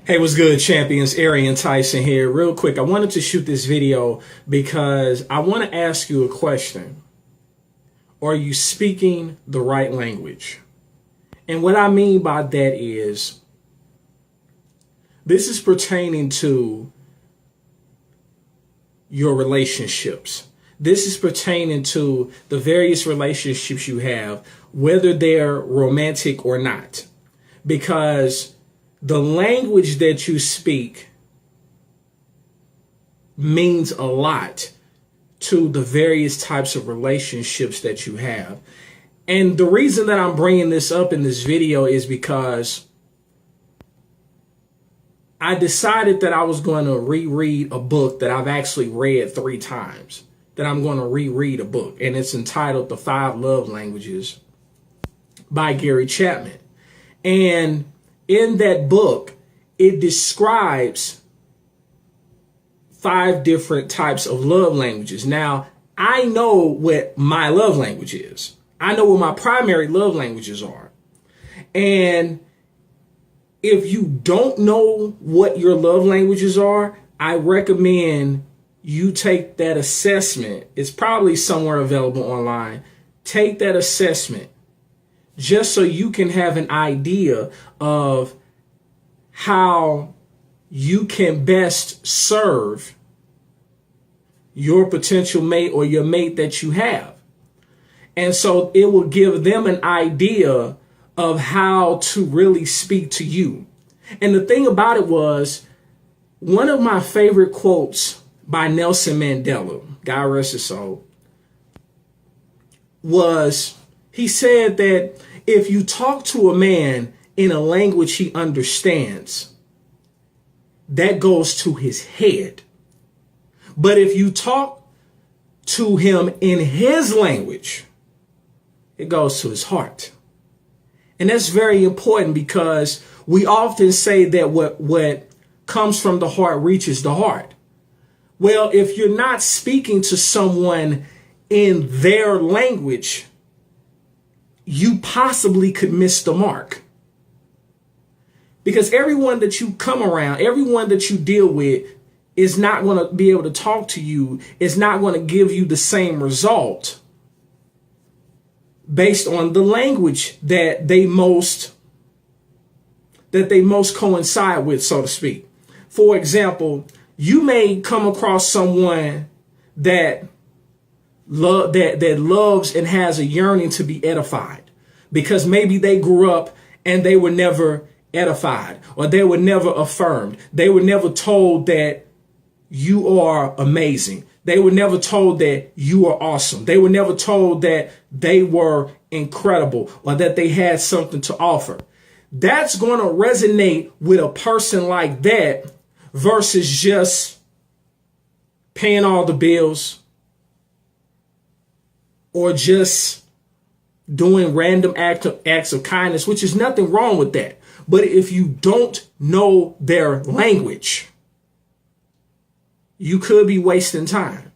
Hey, what's good, champions? Arian, Tyson here. Real quick, I wanted to shoot this video because I want to ask you a question. Are you speaking the right language? And what I mean by that is, this is pertaining to your relationships. This is pertaining to the various relationships you have, whether they're romantic or not. Because the language that you speak means a lot to the various types of relationships that you have. And the reason that I'm bringing this up in this video is because I decided that I was going to reread a book that I've actually read 3 times. That I'm going to reread a book, and it's entitled The 5 Love Languages by Gary Chapman. And in that book, it describes 5 different types of love languages. Now, I know what my love language is. I know what my primary love languages are. And if you don't know what your love languages are, I recommend you take that assessment. It's probably somewhere available online. Take that assessment just so you can have an idea of how you can best serve your potential mate or your mate that you have. And so it will give them an idea of how to really speak to you. And the thing about it was, one of my favorite quotes by Nelson Mandela, God rest his soul, was he said that if you talk to a man in a language he understands, that goes to his head. But if you talk to him in his language, it goes to his heart. And that's very important because we often say that what comes from the heart reaches the heart. Well, if you're not speaking to someone in their language, you possibly could miss the mark. Because everyone that you come around, everyone that you deal with is not going to be able to talk to you, is not going to give you the same result based on the language that they most coincide with, so to speak. For example, you may come across someone that loves and has a yearning to be edified, because maybe they grew up and they were never edified, or they were never affirmed. They were never told that you are amazing. They were never told that you are awesome. They were never told that they were incredible or that they had something to offer. That's going to resonate with a person like that versus just paying all the bills or just doing random acts of kindness, which is nothing wrong with that. But if you don't know their language, you could be wasting time.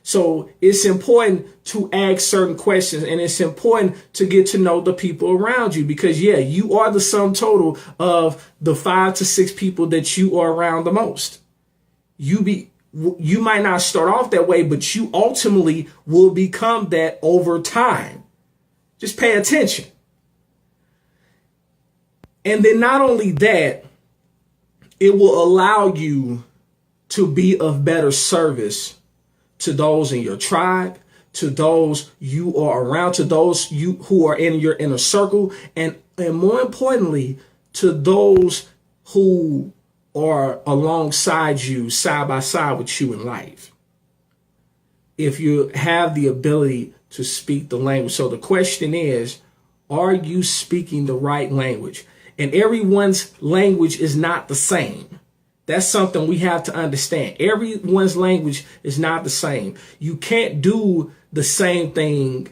So it's important to ask certain questions, and it's important to get to know the people around you, because yeah, you are the sum total of the 5 to 6 people that you are around the most. You might not start off that way, but you ultimately will become that over time. Just pay attention. And then not only that, it will allow you to be of better service to those in your tribe, to those you are around, to those you who are in your inner circle, and more importantly, to those who are alongside you, side by side with you in life. If you have the ability to speak the language. So the question is, are you speaking the right language? And everyone's language is not the same. That's something we have to understand. Everyone's language is not the same. You can't do the same thing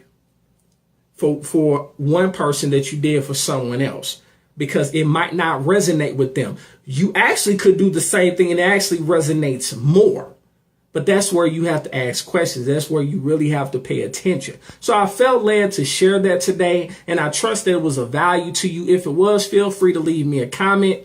for one person that you did for someone else, because it might not resonate with them. You actually could do the same thing and it actually resonates more. But that's where you have to ask questions. That's where you really have to pay attention. So I felt led to share that today, and I trust that it was of value to you. If it was, feel free to leave me a comment.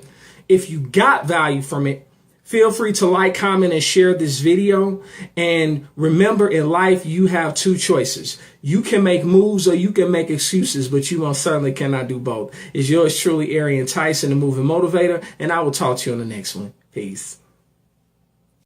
If you got value from it, feel free to like, comment, and share this video. And remember, in life, you have two choices. You can make moves or you can make excuses, but you most certainly cannot do both. It's yours truly, Arian Tyson, the Moving Motivator, and I will talk to you on the next one. Peace.